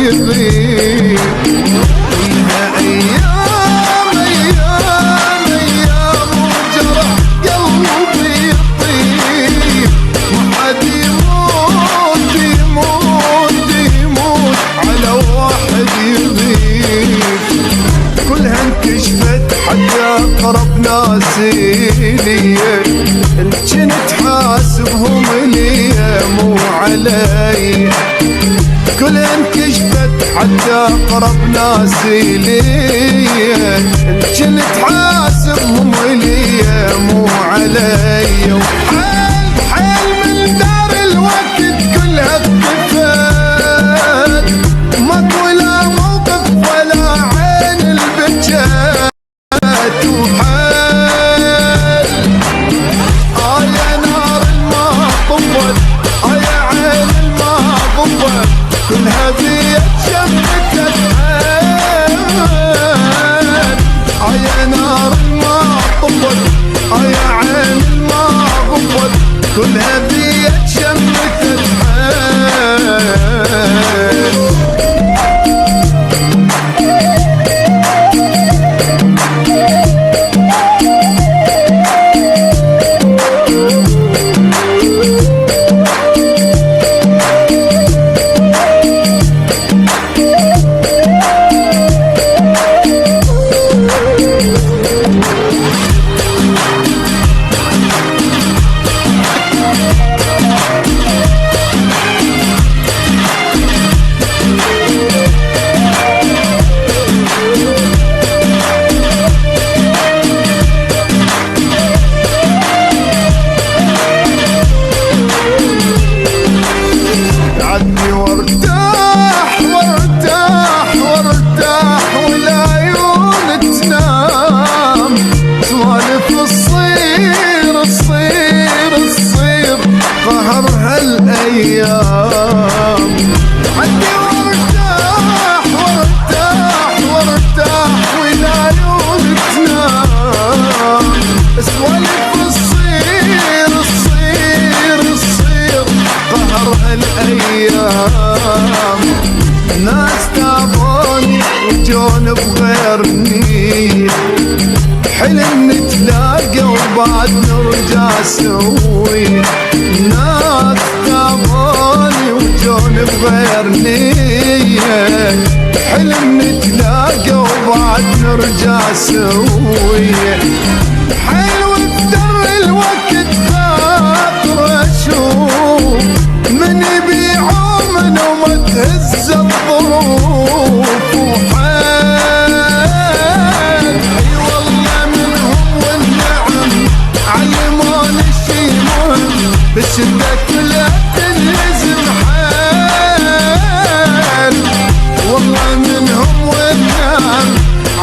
يغيب. كلها ايام ايام ايام وجرح قلبي يطيب. ما حد يموت يموت يموت على واحد يغيب. كلها انكشفت حتى اقرب ناس ليا، ان كنت حاسبهم ليا مو علي. كلها انكشفت حتى اقرب ناس ليا، ان كنت حاسبهم ليا مو علي. وحال حال من دار الوقت كلها اختفت، ماكو لا موقف ولا عين البكت. وحال يا نار الما طفت، يا عين الما طفت، كلها بيد شمتت حال. يا نار الما طفت، يا عين الما طفت، كلها بيد شمتت حال. عدي وارتاح وارتاح وارتاح والعيون تنام. سوالف تصير تصير تصير قهر هالايام. ناس تعبوني وجون بغير نية، حلم نتلاقى وبعد نرجع سوي. ناس تعبوني وجون بغير نية، حلم نتلاقى وبعد نرجع سوي. حلو بدر الوقت خاطر اشوف من يبيعوا من وما تهز الظروف. وحال اي والله منهم والنعم علمون الشي مهم، بالشدة كلها تنهزم حال. والله منهم والنعم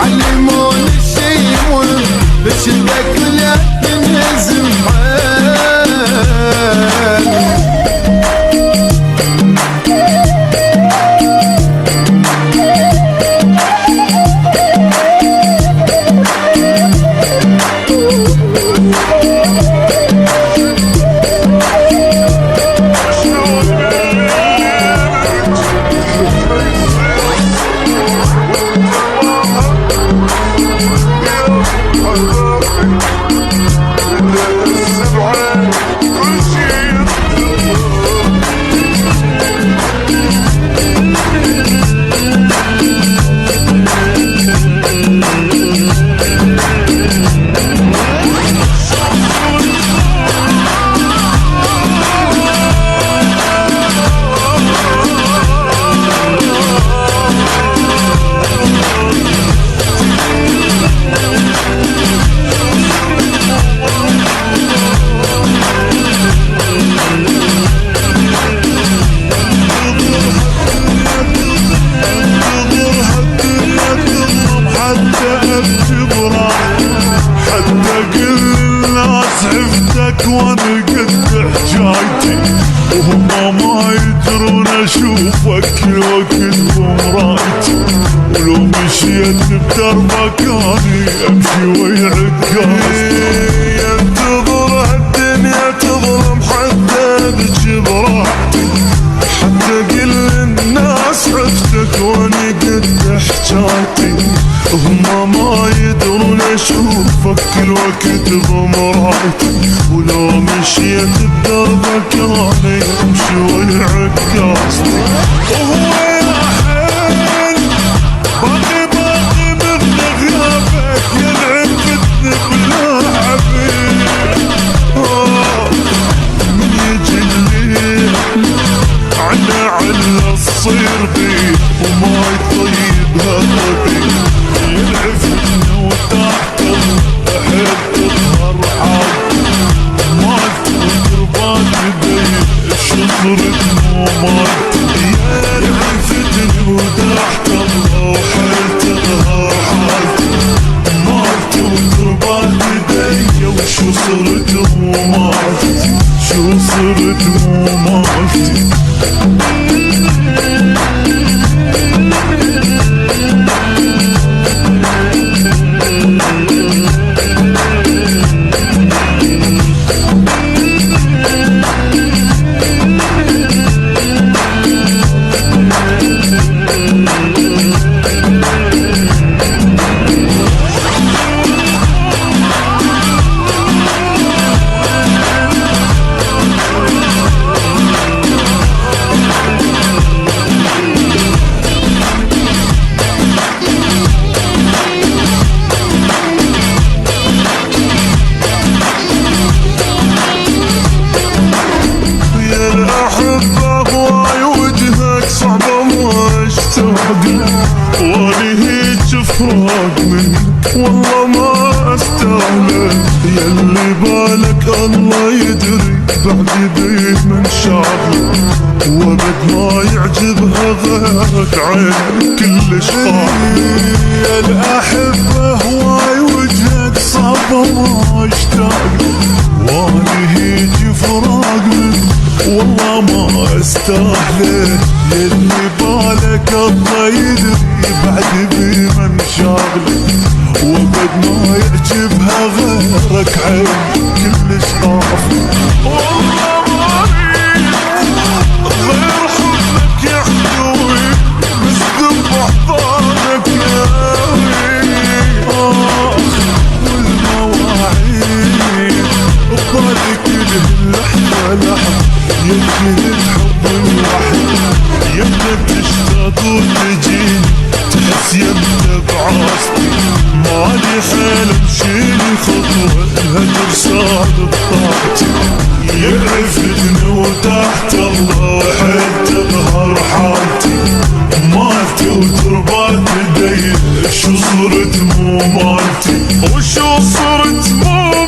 علمون الشي مهم، بالشدة كلها تنهزم حال. وانا قد حجايتي وهم ما يدرون اشوفك كل وقت بمرايتي. ولو مشيت بدربك اني امشي ويعكاس. ينتظر هالدنيا تظلم حتى بجبراتي، حتى كل الناس عفتك كتب مرايتي، ولو مشيت بدربك انا يمشي ويعكاسني. وهو يا حيل باقي من غيابك ينعفتني بلا عبيد. من يجي الليل عنا تصير بيه وما يطيب هالطبيب، ينعفتني وتحت الحيل تظهر حالتي، ما تقربان يدي شطرت مو مالتي. ينعفتني وتحت الحيل تظهر حالتي، ما تقربان يدي وشو صرت مو مالتي، شو صرت مو مالتي. واني هيج فراق منك والله ما استاهله، يلي بالك الله يدري بعد بيه من شاغله، وابد ما يعجبها غيرك عين كلش قاهله. يا الاحبه هواي وجهك صعبه ما اشتاق، واني هيج فراق منك والله ما استاهله، يلي بالك الله يدري بعد بي من شاغله، وابد ما يعجبها غيرك عين كلش قافله. والله ما اريد غير حبك يا حلوي، مسدب احضانك يا والمواعيد ببالي كل لحظه لحظه، يمكن الحب الوحيد يبدأ تشتاق وتجيني تحس يمتى بعاصتي، مالي حيل امشيلي خطوة الهجر صعب بطاقتي. يعرفتني وتحت الله وحيل تظهر حالتي، مالتي وتربات يدي شو صرت مو مالتي، وشو صرت مو